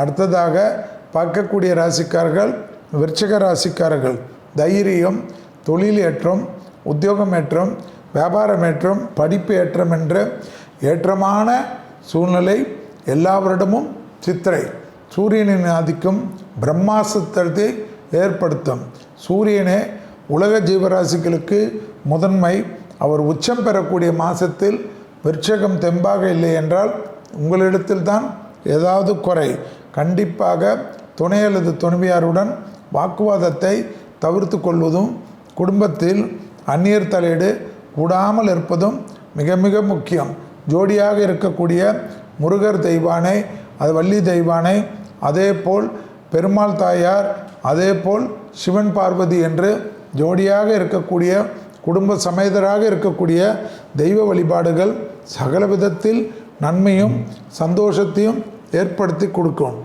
அடுத்ததாக பார்க்கக்கூடிய ராசிக்காரர்கள் விருச்சிக ராசிக்காரர்கள் தைரியம், தொழில் ஏற்றம், உத்தியோகம் ஏற்றம், வியாபாரம் ஏற்றம், படிப்பு ஏற்றம் என்ற ஏற்றமான சூழ்நிலை எல்லா வருடமும். சித்திரை சூரியனின் ஆதிக்கம் பிரம்மாஸ்திரத்தை ஏற்படுத்தும். சூரியனே உலக ஜீவராசிகளுக்கு முதன்மை. அவர் உச்சம் பெறக்கூடிய மாதத்தில் விருச்சகம் தெம்பாக இல்லை என்றால் உங்களிடத்தில் தான் ஏதாவது குறை. கண்டிப்பாக துணை அல்லது துணைவியாருடன் வாக்குவாதத்தை தவிர்த்து கொள்வதும் குடும்பத்தில் அந்நியர் தலையீடு கூடாமல் இருப்பதும் மிக மிக முக்கியம். ஜோடியாக இருக்கக்கூடிய முருகர் தெய்வானை, அது வள்ளி தெய்வானை, அதே போல் பெருமாள் தாயார், அதே போல் சிவன் பார்வதி என்று ஜோடியாக இருக்கக்கூடிய குடும்ப சமேதராக இருக்கக்கூடிய தெய்வ வழிபாடுகள் சகல விதத்தில் நன்மையும் சந்தோஷத்தையும் ஏற்படுத்தி கொடுக்கும்.